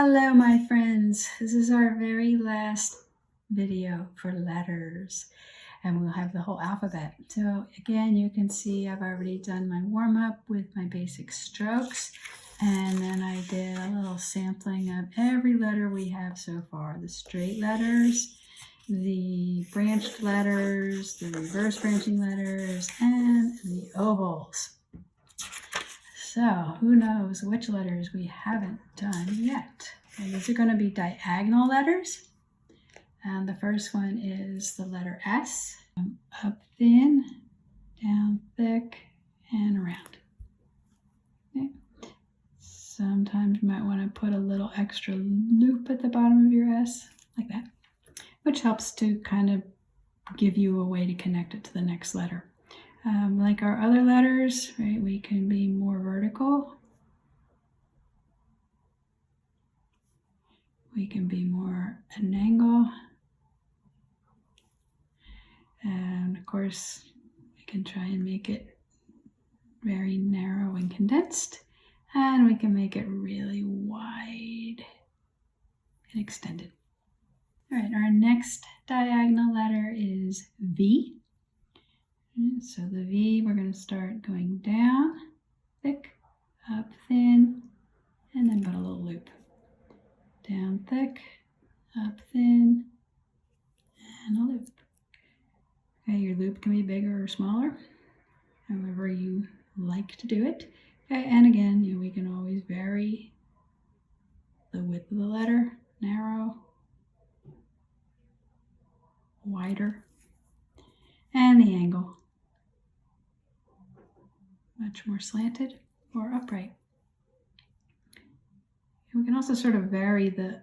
Hello, my friends. This is our very last video for letters, and we'll have the whole alphabet. So again, you can see I've already done my warm-up with my basic strokes, and then I did a little sampling of every letter we have so far. The straight letters, the branched letters, the reverse branching letters, and the ovals. So who knows which letters we haven't done yet. Okay, these are going to be diagonal letters. And the first one is the letter S. Up thin, down thick, and around. Okay. Sometimes you might want to put a little extra loop at the bottom of your S, like that, which helps to kind of give you a way to connect it to the next letter. Like our other letters, right, we can be more vertical. We can be more at an angle. And of course, we can try and make it very narrow and condensed. And we can make it really wide and extended. All right, our next diagonal letter is V. So the V, we're going to start going down, thick, up thin, and then put a little loop. Down thick, up thin, and a loop. Okay, your loop can be bigger or smaller, however you like to do it. Okay, and again, we can always vary the width of the letter, narrow, wider, and the angle. Much more slanted or upright. And we can also sort of vary the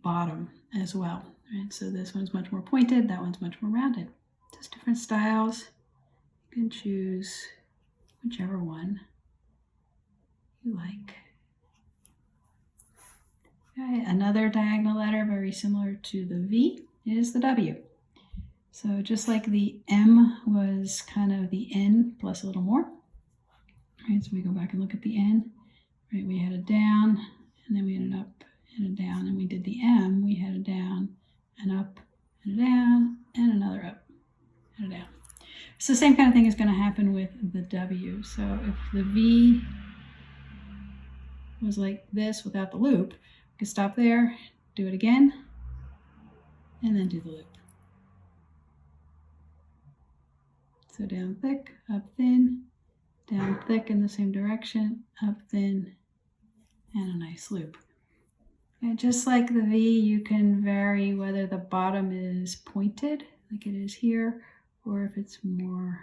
bottom as well. Right? So this one's much more pointed, that one's much more rounded. Just different styles. You can choose whichever one you like. Okay, another diagonal letter very similar to the V is the W. So just like the M was kind of the N plus a little more. Right, so we go back and look at the N. Right, we had a down, and then we had an up and a down, and we did the M. We had a down, an up, and a down, and another up, and a down. So the same kind of thing is going to happen with the W. So if the V was like this without the loop, we could stop there, do it again, and then do the loop. So down thick, up thin, down thick in the same direction, up thin, and a nice loop. And just like the V, you can vary whether the bottom is pointed, like it is here, or if it's more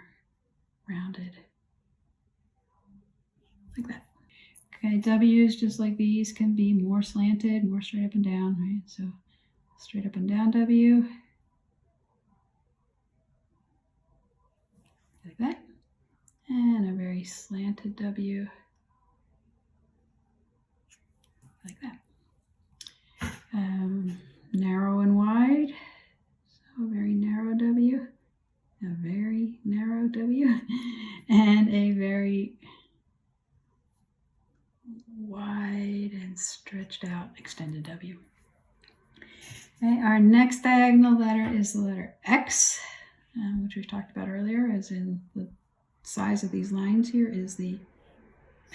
rounded, like that. Okay, W's, just like these, can be more slanted, more straight up and down, right? So straight up and down W, like that. And a very slanted W, like that. Narrow and wide, so a very narrow W, a very narrow W, and a very wide and stretched out extended W. Okay, our next diagonal letter is the letter X, which we talked about earlier, as in the size of these lines here is the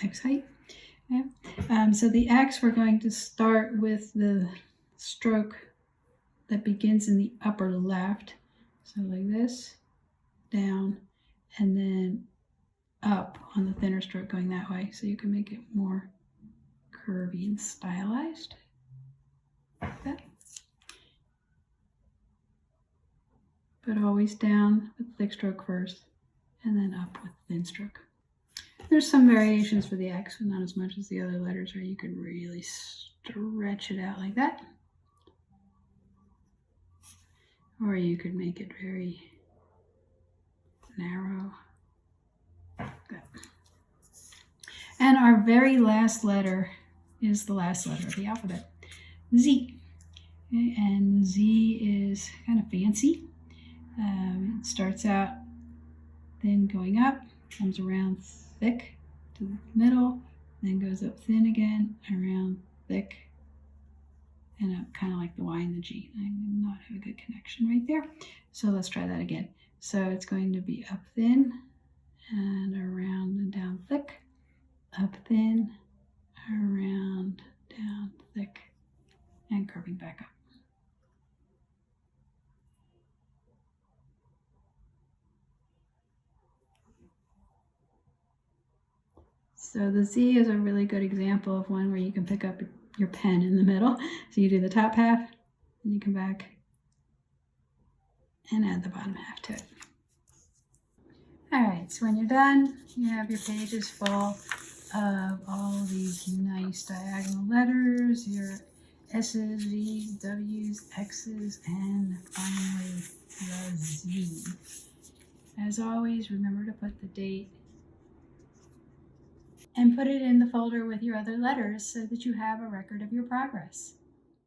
X height. Okay. So the X, we're going to start with the stroke that begins in the upper left. So like this, down, and then up on the thinner stroke going that way. So you can make it more curvy and stylized, like that. But always down with thick stroke first, and then up with thin stroke. There's some variations for the X, but not as much as the other letters, where you can really stretch it out like that. Or you could make it very narrow, like that. And our very last letter is the last letter of the alphabet, Z. Okay, and Z is kind of fancy. It starts out thin going up, comes around thick to the middle, then goes up thin again, around thick, and kind of like the Y and the G. I did not have a good connection right there. So let's try that again. So it's going to be up thin and around and down thick, up thin, around, down thick, and curving back up. So the Z is a really good example of one where you can pick up your pen in the middle. So you do the top half, and you come back and add the bottom half to it. All right, so when you're done, you have your pages full of all these nice diagonal letters, your S's, V's, W's, X's, and finally the Z. As always, remember to put the date and put it in the folder with your other letters so that you have a record of your progress.